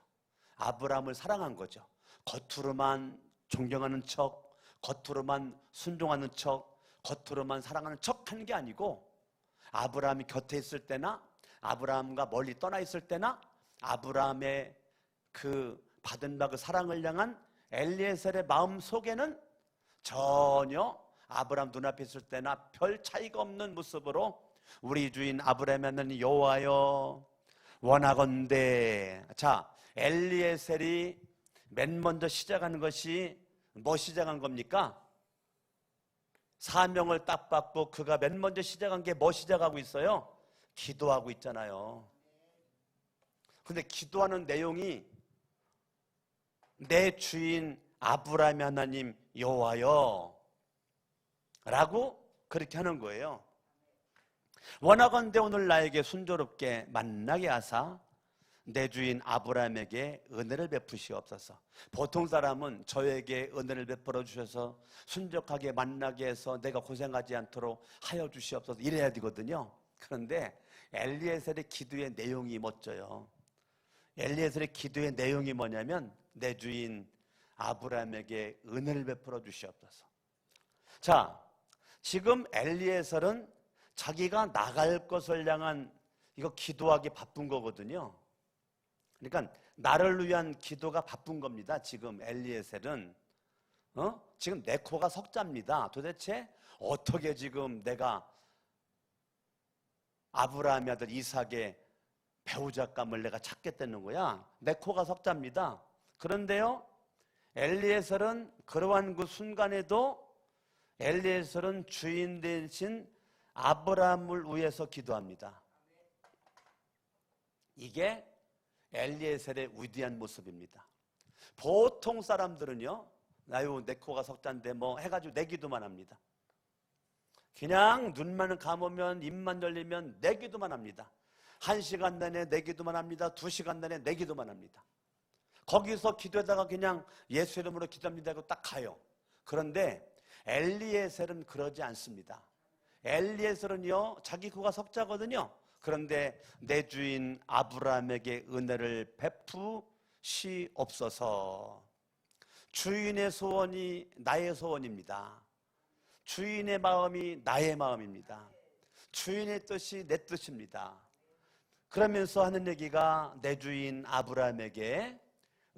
아브라함을 사랑한 거죠. 겉으로만 존경하는 척, 겉으로만 순종하는 척, 겉으로만 사랑하는 척 하는 게 아니고 아브라함이 곁에 있을 때나 아브라함과 멀리 떠나 있을 때나 아브라함의 그 받은 바 그 사랑을 향한 엘리에셀의 마음 속에는 전혀 아브라함 눈앞에 있을 때나 별 차이가 없는 모습으로 우리 주인 아브라함의 하나님 여호와여 원하건대. 자, 엘리에셀이 맨 먼저 시작하는 것이 뭐 시작한 겁니까? 사명을 딱 받고 그가 맨 먼저 시작한 게 뭐 시작하고 있어요? 기도하고 있잖아요. 근데 기도하는 내용이 내 주인 아브라함의 하나님 여호와여 라고 그렇게 하는 거예요. 원하건대 오늘 나에게 순조롭게 만나게 하사 내 주인 아브라함에게 은혜를 베푸시옵소서. 보통 사람은 저에게 은혜를 베풀어 주셔서 순적하게 만나게 해서 내가 고생하지 않도록 하여 주시옵소서 이래야 되거든요. 그런데 엘리에셀의 기도의 내용이 멋져요. 엘리에셀의 기도의 내용이 뭐냐면 내 주인 아브라함에게 은혜를 베풀어 주시옵소서. 자, 지금 엘리에셀은 자기가 나갈 것을 향한 이거 기도하기 바쁜 거거든요. 그러니까 나를 위한 기도가 바쁜 겁니다. 지금 엘리에셀은 지금 내 코가 석자입니다. 도대체 어떻게 지금 내가 아브라함의 아들 이삭의 배우자감을 내가 찾겠다는 거야. 네코가 석자입니다. 그런데요, 엘리에셀은 그러한 그 순간에도 엘리에셀은 주인 대신 아브라함을 위해서 기도합니다. 이게 엘리에셀의 위대한 모습입니다. 보통 사람들은요, 나요 네코가 석자인데 뭐 해가지고 내 기도만 합니다. 그냥 눈만 감으면 입만 열리면 내 기도만 합니다. 1시간 내내 내 기도만 합니다. 2시간 내내 내 기도만 합니다. 거기서 기도하다가 그냥 예수 이름으로 기도합니다 하고 딱 가요. 그런데 엘리에셀은 그러지 않습니다. 엘리에셀은요, 자기 그가 석자거든요. 그런데 내 주인 아브라함에게 은혜를 베푸시옵소서. 주인의 소원이 나의 소원입니다. 주인의 마음이 나의 마음입니다. 주인의 뜻이 내 뜻입니다. 그러면서 하는 얘기가 내 주인 아브라함에게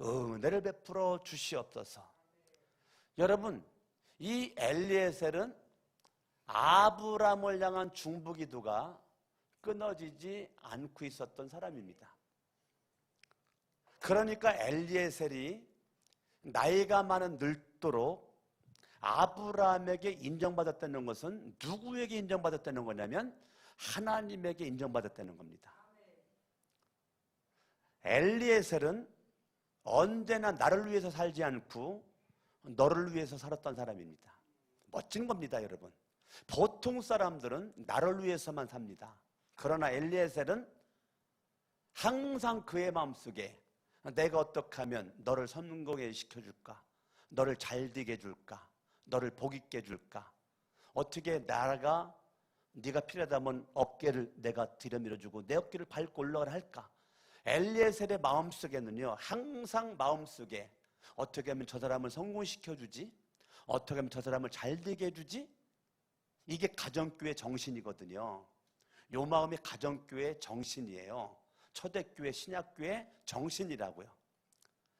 은혜를 베풀어 주시옵소서. 여러분, 이 엘리에셀은 아브라함을 향한 중보기도가 끊어지지 않고 있었던 사람입니다. 그러니까 엘리에셀이 나이가 많은 늙도록 아브라함에게 인정받았다는 것은 누구에게 인정받았다는 거냐면 하나님에게 인정받았다는 겁니다. 엘리에셀은 언제나 나를 위해서 살지 않고 너를 위해서 살았던 사람입니다. 멋진 겁니다, 여러분. 보통 사람들은 나를 위해서만 삽니다. 그러나 엘리에셀은 항상 그의 마음속에 내가 어떻게 하면 너를 성공에 시켜줄까? 너를 잘 되게 해줄까? 너를 복 있게 해줄까? 어떻게 나가 네가 필요하다면 어깨를 내가 들여밀어주고 내 어깨를 밟고 올라가라 할까? 엘리에셀의 마음속에는요, 항상 마음속에 어떻게 하면 저 사람을 성공시켜주지? 어떻게 하면 저 사람을 잘 되게 해주지? 이게 가정교회 정신이거든요. 요 마음이 가정교회 정신이에요. 초대교회 신약교회 정신이라고요.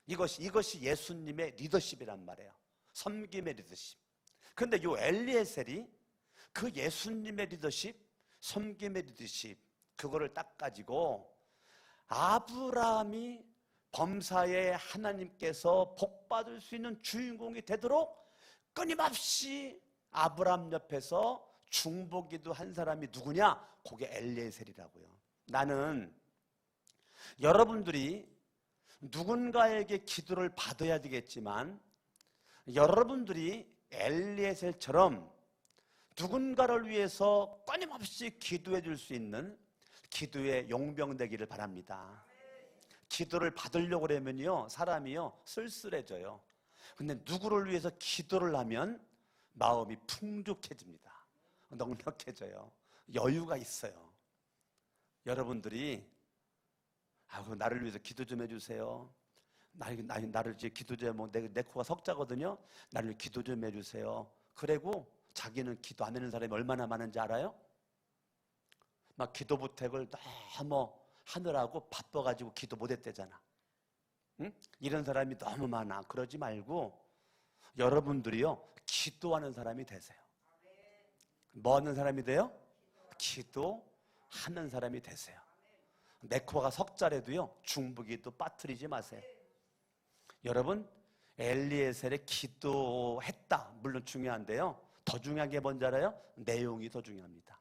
이것이 예수님의 리더십이란 말이에요. 섬김의 리더십. 그런데 요 엘리에셀이 그 예수님의 리더십, 섬김의 리더십, 그거를 딱 가지고 아브라함이 범사에 하나님께서 복받을 수 있는 주인공이 되도록 끊임없이 아브라함 옆에서 중보기도 한 사람이 누구냐? 그게 엘리에셀이라고요. 나는 여러분들이 누군가에게 기도를 받아야 되겠지만 여러분들이 엘리에셀처럼 누군가를 위해서 끊임없이 기도해 줄 수 있는 기도의 용병 되기를 바랍니다. 기도를 받으려고 그러면요, 사람이요 쓸쓸해져요. 근데 누구를 위해서 기도를 하면 마음이 풍족해집니다. 넉넉해져요. 여유가 있어요. 여러분들이 나를 위해서 기도 좀 해주세요. 나를 이제 기도 좀, 내 코가 석자거든요. 나를 기도 좀 해주세요. 그리고 자기는 기도 안 하는 사람이 얼마나 많은지 알아요? 막 기도 부탁을 너무 하느라고 바빠가지고 기도 못했대잖아. 응? 이런 사람이 너무 많아. 그러지 말고 여러분들이요, 기도하는 사람이 되세요. 뭐 하는 사람이 돼요? 기도하는 사람이 되세요. 내 코가 석자래도요, 중보기도 빠뜨리지 마세요. 여러분, 엘리에셀의 기도했다, 물론 중요한데요, 더 중요한 게 뭔지 알아요? 내용이 더 중요합니다.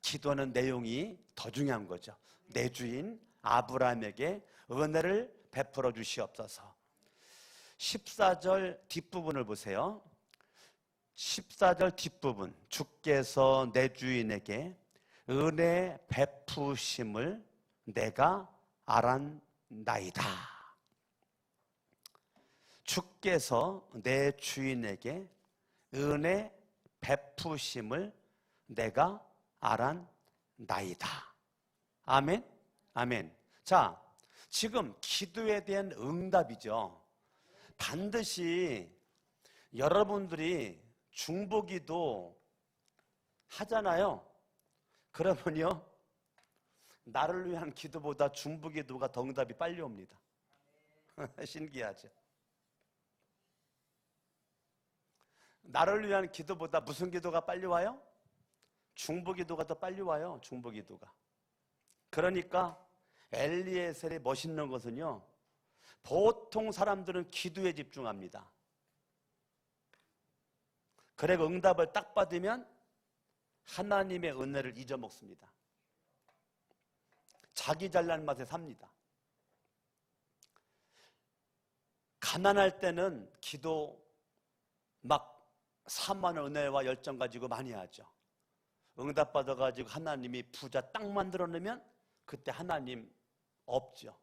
기도하는 내용이 더 중요한 거죠. 내 주인 아브라함에게 은혜를 베풀어 주시옵소서. 14절 뒷부분을 보세요. 14절 뒷부분, 주께서 내 주인에게 은혜 베푸심을 내가 알았나이다. 주께서 내 주인에게 은혜 베푸심을 내가 알았나이다. 아멘? 아멘. 자, 지금 기도에 대한 응답이죠. 반드시 여러분들이 중보기도 하잖아요. 그러면요, 나를 위한 기도보다 중보기도가 더 응답이 빨리 옵니다. 신기하죠? 나를 위한 기도보다 무슨 기도가 빨리 와요? 중보기도가 더 빨리 와요. 중보기도가. 그러니까 엘리에셀이 멋있는 것은요, 보통 사람들은 기도에 집중합니다. 그리고 응답을 딱 받으면 하나님의 은혜를 잊어먹습니다. 자기 잘난 맛에 삽니다. 가난할 때는 기도 막 사모하는 은혜와 열정 가지고 많이 하죠. 응답 받아가지고 하나님이 부자 딱 만들어 놓으면 그때 하나님 없죠.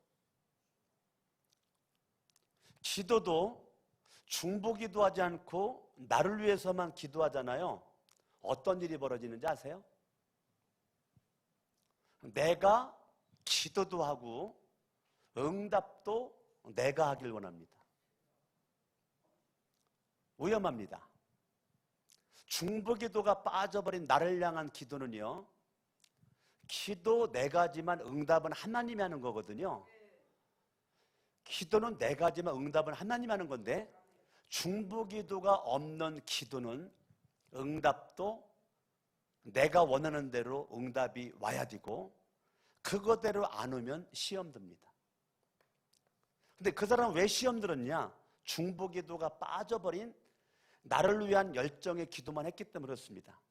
기도도 중보기도 하지 않고 나를 위해서만 기도하잖아요. 어떤 일이 벌어지는지 아세요? 내가 기도도 하고 응답도 내가 하길 원합니다. 위험합니다. 중보기도가 빠져버린 나를 향한 기도는요, 기도 내가 하지만 응답은 하나님이 하는 거거든요. 기도는 내가 하지만 응답은 하나님이 하는 건데, 중보기도가 없는 기도는 응답도 내가 원하는 대로 응답이 와야 되고, 그거대로 안 오면 시험 듭니다. 근데 그 사람은 왜 시험 들었냐? 중보기도가 빠져버린 나를 위한 열정의 기도만 했기 때문에 그렇습니다.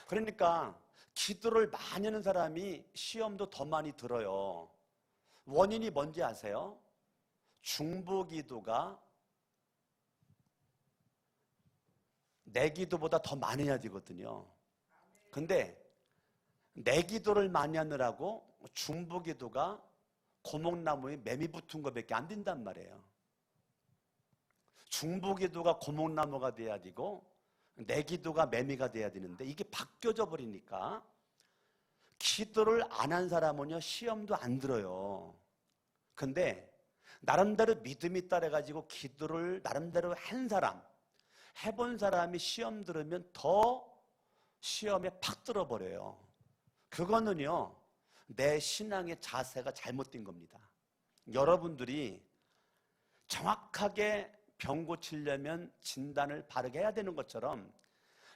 그러니까 기도를 많이 하는 사람이 시험도 더 많이 들어요. 원인이 뭔지 아세요? 중보기도가 내 기도보다 더 많이 해야 되거든요. 근데 내 기도를 많이 하느라고 중보기도가 고목나무에 매미 붙은 것밖에 안 된단 말이에요. 중보기도가 고목나무가 돼야 되고 내 기도가 매미가 돼야 되는데, 이게 바뀌어져 버리니까 기도를 안 한 사람은요, 시험도 안 들어요. 근데 나름대로 믿음이 따라가지고 기도를 나름대로 한 사람, 해본 사람이 시험 들으면 더 시험에 팍 들어버려요. 그거는요, 내 신앙의 자세가 잘못된 겁니다. 여러분들이 정확하게 병 고치려면 진단을 바르게 해야 되는 것처럼,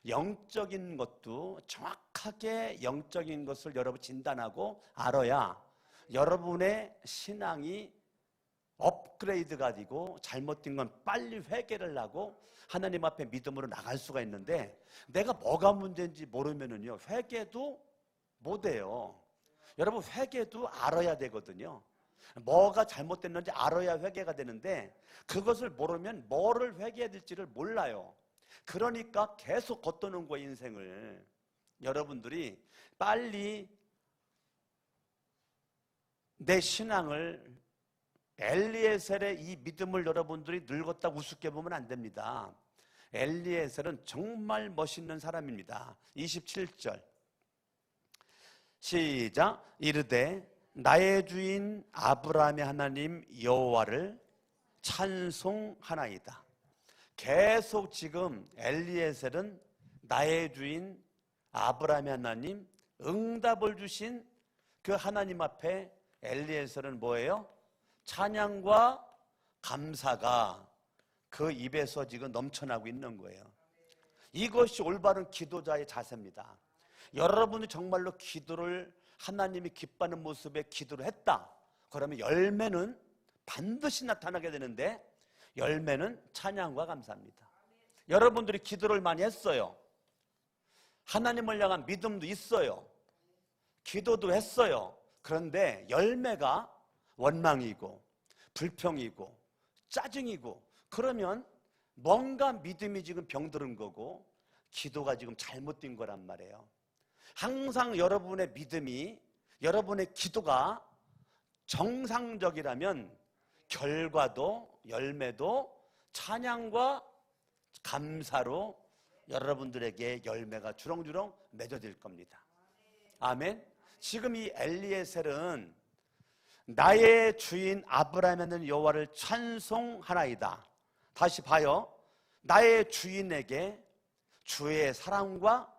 영적인 것도 정확하게 영적인 것을 여러분 진단하고 알아야 여러분의 신앙이 업그레이드가 되고, 잘못된 건 빨리 회개를 하고 하나님 앞에 믿음으로 나갈 수가 있는데, 내가 뭐가 문제인지 모르면은요, 회개도 못해요. 여러분, 회개도 알아야 되거든요. 뭐가 잘못됐는지 알아야 회개가 되는데, 그것을 모르면 뭐를 회개해야 될지를 몰라요. 그러니까 계속 겉도는 거예요, 인생을. 여러분들이 빨리 내 신앙을, 엘리에셀의 이 믿음을 여러분들이 늙었다고 우습게 보면 안 됩니다. 엘리에셀은 정말 멋있는 사람입니다. 27절 시작. 이르되 나의 주인 아브라함의 하나님 여호와를 찬송하나이다. 계속 지금 엘리에셀은 나의 주인 아브라함의 하나님, 응답을 주신 그 하나님 앞에 엘리에셀은 뭐예요? 찬양과 감사가 그 입에서 지금 넘쳐나고 있는 거예요. 이것이 올바른 기도자의 자세입니다. 여러분이 정말로 기도를 하나님이 기뻐하는 모습의 기도를 했다, 그러면 열매는 반드시 나타나게 되는데, 열매는 찬양과 감사입니다. 여러분들이 기도를 많이 했어요. 하나님을 향한 믿음도 있어요. 기도도 했어요. 그런데 열매가 원망이고 불평이고 짜증이고, 그러면 뭔가 믿음이 지금 병들은 거고 기도가 지금 잘못된 거란 말이에요. 항상 여러분의 믿음이, 여러분의 기도가 정상적이라면 결과도 열매도 찬양과 감사로 여러분들에게 열매가 주렁주렁 맺어질 겁니다. 아멘. 지금 이 엘리에셀은 나의 주인 아브라함의 여호와를 찬송하나이다. 다시 봐요. 나의 주인에게 주의 사랑과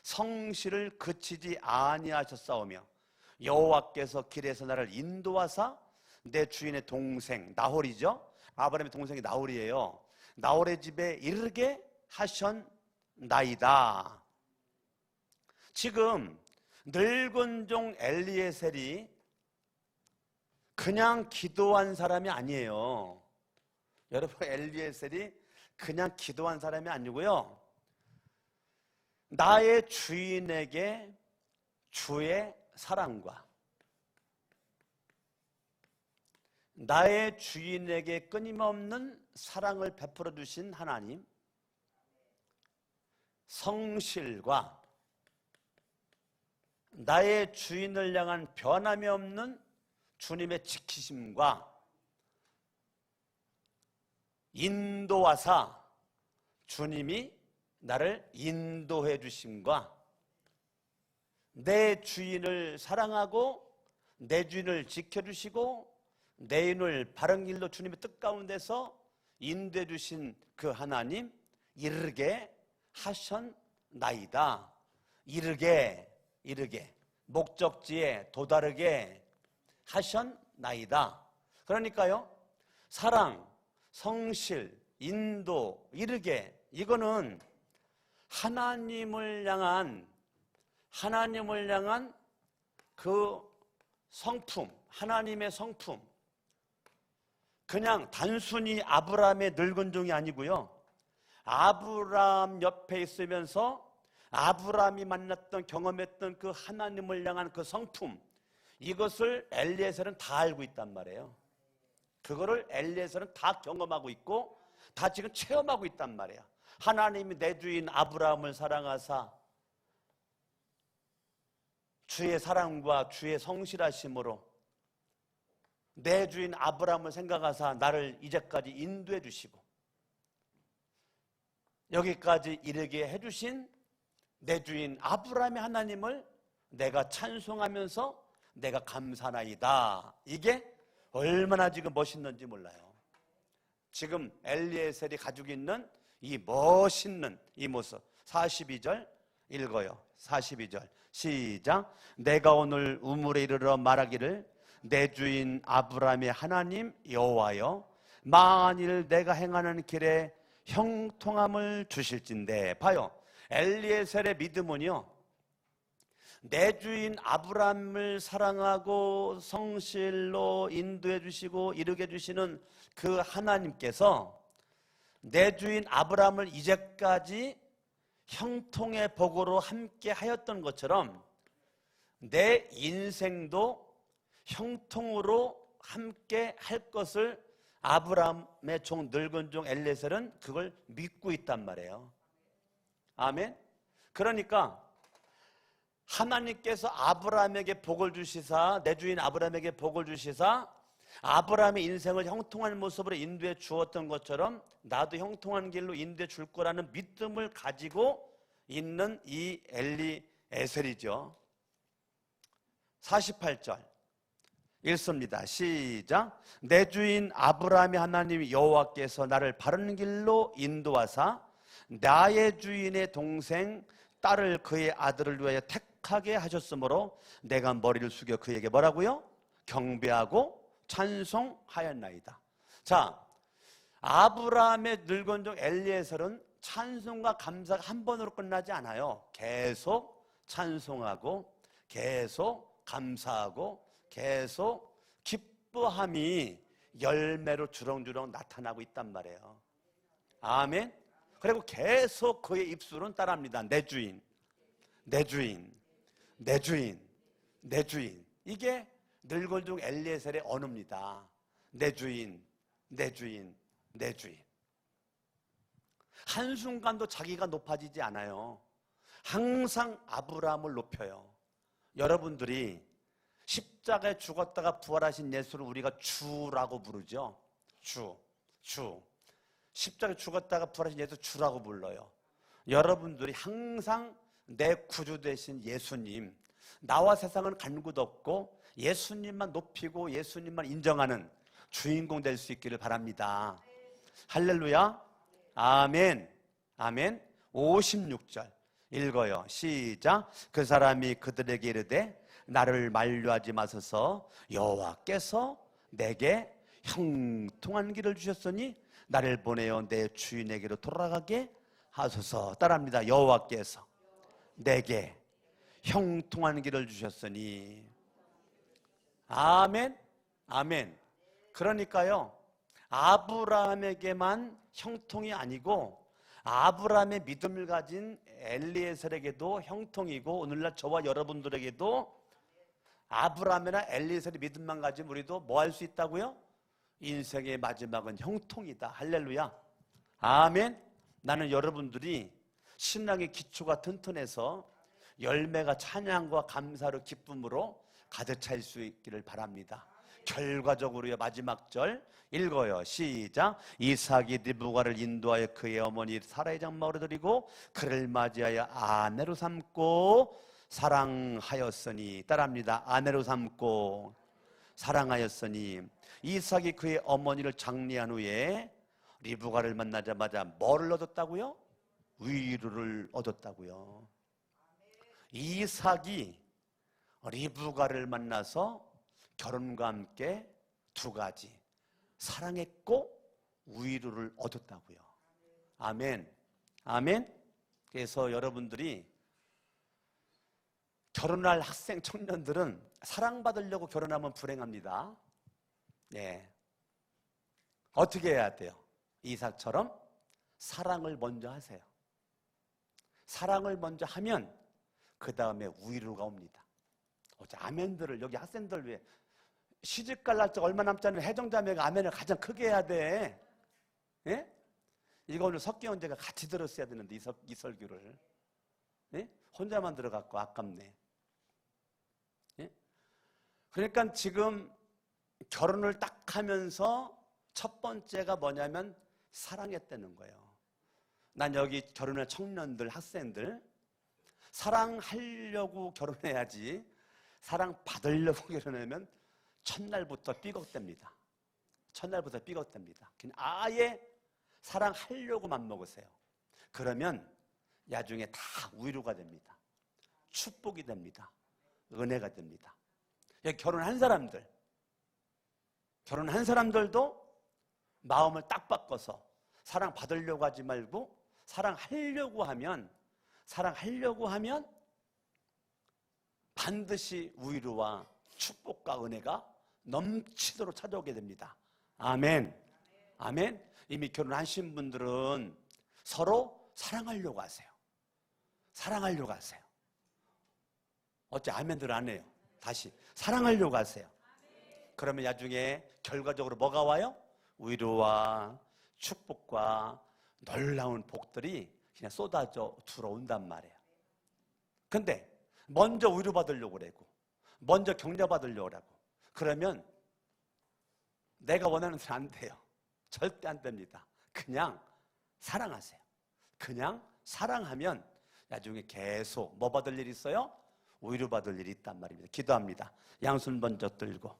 성실을 그치지 아니하셨사오며 여호와께서 길에서 나를 인도하사 내 주인의 동생 나홀이죠. 아브라함의 동생이 나홀이에요. 나홀의 집에 이르게 하셨나이다. 지금 늙은 종 엘리에셀이 그냥 기도한 사람이 아니에요. 여러분, 엘리에셀이 그냥 기도한 사람이 아니고요, 나의 주인에게 주의 사랑과 나의 주인에게 끊임없는 사랑을 베풀어 주신 하나님, 성실과 나의 주인을 향한 변함이 없는 주님의 지키심과 인도하사 주님이 나를 인도해 주심과 내 주인을 사랑하고 내 주인을 지켜주시고 내 인을 바른 길로 주님의 뜻 가운데서 인도해 주신 그 하나님, 이르게 하셨나이다. 이르게 목적지에 도다르게 하셨나이다. 그러니까요, 사랑, 성실, 인도, 이르게, 이거는 하나님을 향한 그 성품, 하나님의 성품, 그냥 단순히 아브라함의 늙은 종이 아니고요, 아브라함 옆에 있으면서 아브라함이 만났던, 경험했던 그 하나님을 향한 그 성품, 이것을 엘리에셀은 다 알고 있단 말이에요. 그거를 엘리에셀은 다 경험하고 있고 다 지금 체험하고 있단 말이에요. 하나님이 내 주인 아브라함을 사랑하사 주의 사랑과 주의 성실하심으로 내 주인 아브라함을 생각하사 나를 이제까지 인도해 주시고 여기까지 이르게 해주신 내 주인 아브라함의 하나님을 내가 찬송하면서 내가 감사나이다. 이게 얼마나 지금 멋있는지 몰라요. 지금 엘리에셀이 가지고 있는 이 멋있는 이 모습, 42절 읽어요. 42절 시작. 내가 오늘 우물에 이르러 말하기를 내 주인 아브라함의 하나님 여호와여, 만일 내가 행하는 길에 형통함을 주실진데. 봐요, 엘리에셀의 믿음은요, 내 주인 아브라함을 사랑하고 성실로 인도해 주시고 이르게 주시는 그 하나님께서 내 주인 아브라함을 이제까지 형통의 복으로 함께 하였던 것처럼 내 인생도 형통으로 함께 할 것을 아브라함의 종, 늙은 종 엘리에셀은 그걸 믿고 있단 말이에요. 아멘. 그러니까 하나님께서 아브라함에게 복을 주시사, 내 주인 아브라함에게 복을 주시사 아브라함의 인생을 형통한 모습으로 인도해 주었던 것처럼 나도 형통한 길로 인도해 줄 거라는 믿음을 가지고 있는 이 엘리에셀이죠. 48절 읽습니다. 시작. 내 주인 아브라함의 하나님 여호와께서 나를 바른 길로 인도하사 나의 주인의 동생 딸을 그의 아들을 위하여 택하게 하셨으므로 내가 머리를 숙여 그에게 뭐라고요? 경배하고 찬송하였나이다. 자, 아브라함의 늙은 종 엘리에셀은 찬송과 감사가 한 번으로 끝나지 않아요. 계속 찬송하고 계속 감사하고 계속 기뻐함이 열매로 주렁주렁 나타나고 있단 말이에요. 아멘. 그리고 계속 그의 입술은 따라합니다. 내 주인, 내 주인, 내 주인, 내 주인. 이게 늙은 종 엘리에셀의 언어입니다. 내 주인, 내 주인, 내 주인. 한순간도 자기가 높아지지 않아요. 항상 아브라함을 높여요. 여러분들이 십자가에 죽었다가 부활하신 예수를 우리가 주라고 부르죠. 주. 십자가에 죽었다가 부활하신 예수 주라고 불러요. 여러분들이 항상 내 구주 되신 예수님, 나와 세상은 간 곳 없고 예수님만 높이고 예수님만 인정하는 주인공 될 수 있기를 바랍니다. 할렐루야. 아멘. 아멘. 56절 읽어요. 시작. 그 사람이 그들에게 이르되 나를 만류하지 마소서, 여호와께서 내게 형통한 길을 주셨으니 나를 보내어 내 주인에게로 돌아가게 하소서. 따라합니다. 여호와께서 내게 형통한 길을 주셨으니. 아멘. 아멘. 그러니까요, 아브라함에게만 형통이 아니고 아브라함의 믿음을 가진 엘리에셀에게도 형통이고, 오늘날 저와 여러분들에게도 아브라함이나 엘리에셀의 믿음만 가지면 우리도 뭐 할 수 있다고요? 인생의 마지막은 형통이다. 할렐루야. 아멘. 나는 여러분들이 신앙의 기초가 튼튼해서 열매가 찬양과 감사로 기쁨으로 가득 찰 수 있기를 바랍니다. 결과적으로요, 마지막 절 읽어요. 시작. 이삭이 리브가를 인도하여 그의 어머니 사라의 장막으로 드리고 그를 맞이하여 아내로 삼고 사랑하였으니, 따라합니다. 아내로 삼고 사랑하였으니, 이삭이 그의 어머니를 장례한 후에 리브가를 만나자마자 뭐를 얻었다고요? 위로를 얻었다고요. 이삭이 리브가를 만나서 결혼과 함께 두 가지, 사랑했고 위로를 얻었다고요. 아멘. 아멘. 그래서 여러분들이 결혼할 학생 청년들은 사랑받으려고 결혼하면 불행합니다. 네. 어떻게 해야 돼요? 이삭처럼 사랑을 먼저 하세요. 사랑을 먼저 하면 그 다음에 위로가 옵니다. 어째 아멘들을, 여기 학생들 왜 시집갈 날짜 얼마 남지 않은 해정자매가 아멘을 가장 크게 해야 돼. 예? 이거 오늘 석기현재가 같이 들었어야 되는데 이 설교를. 예? 혼자만 들어갔고 아깝네. 예? 그러니까 지금 결혼을 딱 하면서 첫 번째가 뭐냐면 사랑했다는 거예요. 난 여기 결혼한 청년들, 학생들, 사랑하려고 결혼해야지 사랑받으려고 결혼하면 첫날부터 삐걱댑니다. 첫날부터 삐걱댑니다. 그냥 아예 사랑하려고만 먹으세요. 그러면 나중에 다 위로가 됩니다. 축복이 됩니다. 은혜가 됩니다. 결혼한 사람들도 마음을 딱 바꿔서 사랑받으려고 하지 말고 사랑하려고 하면 반드시 위로와 축복과 은혜가 넘치도록 찾아오게 됩니다. 아멘. 아멘. 이미 결혼하신 분들은 서로 사랑하려고 하세요. 사랑하려고 하세요. 어째 아멘들 안 해요? 다시 사랑하려고 하세요. 그러면 나중에 결과적으로 뭐가 와요? 위로와 축복과 놀라운 복들이 그냥 쏟아져 들어온단 말이에요. 근데 먼저 위로받으려고 그러고 먼저 격려받으려고 하고 그러면 내가 원하는 대로 안 돼요. 절대 안 됩니다. 그냥 사랑하세요. 그냥 사랑하면 나중에 계속 뭐 받을 일이 있어요? 위로받을 일이 있단 말입니다. 기도합니다. 양손 먼저 들고